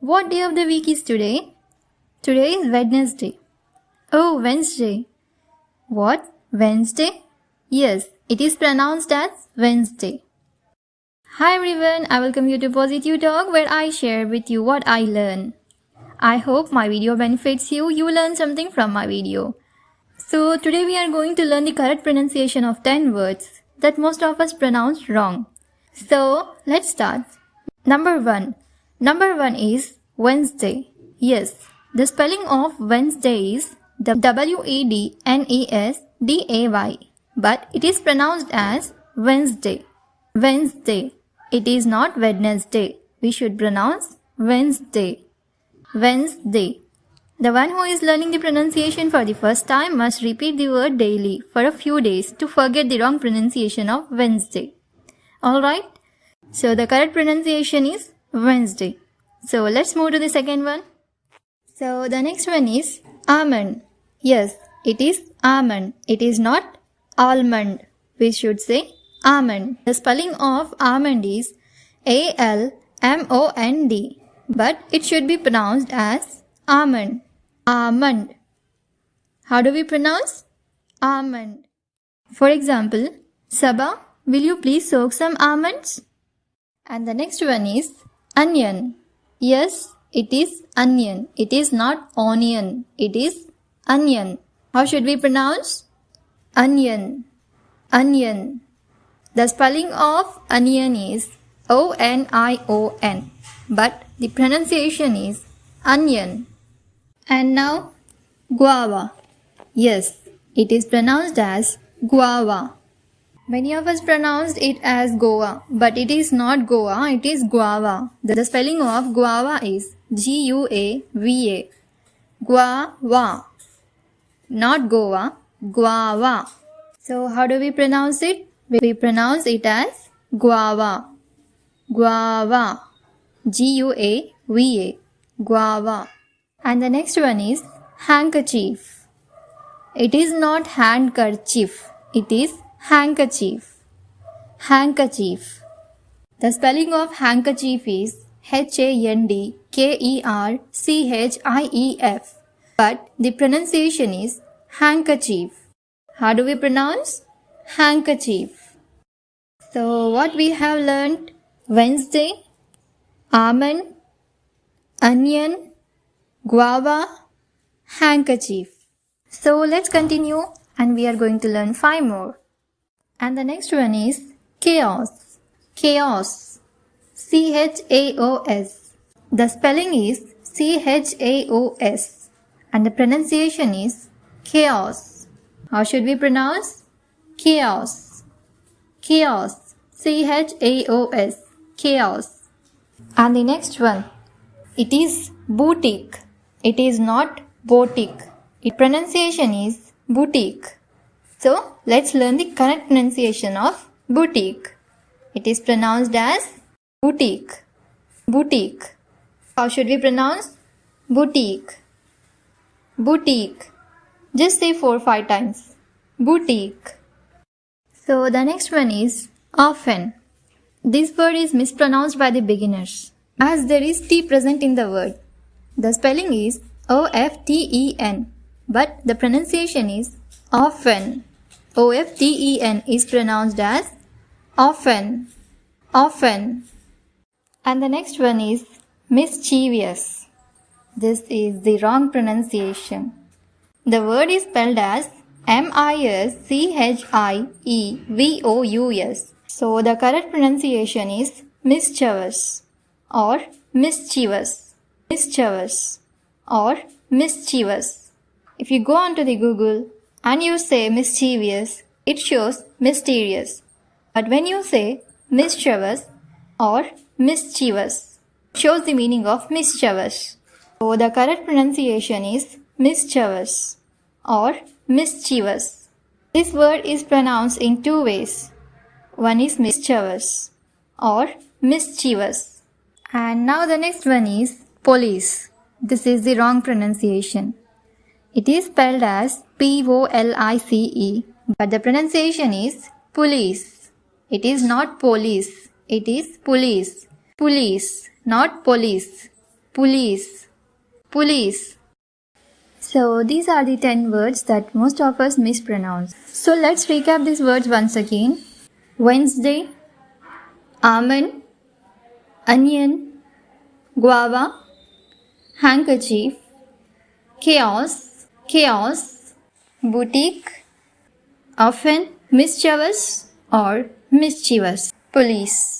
What day of the week is today? Today is Wednesday. Oh, Wednesday. What? Wednesday? Yes, it is pronounced as Wednesday. Hi everyone, I welcome you to Positive Talk where I share with you what I learn. I hope my video benefits you. You learn something from my video. So today we are going to learn the correct pronunciation of 10 words that most of us pronounce wrong. So let's start. Number 1. Number 1 is Wednesday. Yes, the spelling of Wednesday is W-E-D-N-E-S-D-A-Y, but it is pronounced as Wednesday. Wednesday. It is not Wednesday. We should pronounce Wednesday. Wednesday. The one who is learning the pronunciation for the first time must repeat the word daily for a few days to forget the wrong pronunciation of Wednesday. Alright? So the correct pronunciation is Wednesday. So let's move to the second one. So the next one is almond. Yes, it is almond. It is not almond. We should say almond. The spelling of almond is A-L-M-O-N-D, but it should be pronounced as almond. Almond. How do we pronounce? Almond. For example, Sabah, will you please soak some almonds? And the next one is onion. Yes, it is onion. It is not onion. It is onion. How should we pronounce? Onion. Onion. The spelling of onion is O-N-I-O-N, but the pronunciation is onion. And now, guava. Yes, it is pronounced as guava. Many of us pronounced it as Goa, but it is not Goa, it is guava. The spelling of guava is G-U-A-V-A. Guava. Not Goa, guava. So how do we pronounce it? We pronounce it as guava. Guava. G-U-A-V-A. Guava. And the next one is handkerchief. It is not handkerchief. It is handkerchief. Handkerchief. The spelling of handkerchief is H-A-N-D-K-E-R-C-H-I-E-F. But the pronunciation is handkerchief. How do we pronounce? Handkerchief. So what we have learned? Wednesday, almond, onion, guava, handkerchief. So let's continue and we are going to learn 5 more. And the next one is chaos. Chaos. C-H-A-O-S. The spelling is C-H-A-O-S and the pronunciation is chaos. How should we pronounce? Chaos. Chaos. C-H-A-O-S. Chaos. And the next one, it is boutique. It is not boutique. Its pronunciation is boutique. So let's learn the correct pronunciation of boutique. It is pronounced as boutique. Boutique. How should we pronounce? Boutique. Boutique. Just say 4-5 times. Boutique. So the next one is often. This word is mispronounced by the beginners as there is T present in the word. The spelling is O-F-T-E-N, but the pronunciation is often. O-F-T-E-N is pronounced as often. Often. And the next one is mischievous. This is the wrong pronunciation. The word is spelled as M-I-S-C-H-I-E-V-O-U-S. So the correct pronunciation is mischievous or mischievous. Mischievous or mischievous. If you go onto the Google and you say mischievous, it shows mysterious. But when you say mischievous or mischievous, it shows the meaning of mischievous. So the correct pronunciation is mischievous or mischievous. This word is pronounced in 2 ways. One is mischievous or mischievous. And now the next one is police. This is the wrong pronunciation. It is spelled as P-O-L-I-C-E, but the pronunciation is police. It is not police. It is police. Police, not police. police, police. So these are the 10 words that most of us mispronounce. So let's recap these words once again. Wednesday, almond, onion, guava, handkerchief, chaos, chaos, boutique, often mischievous or mischievous, police.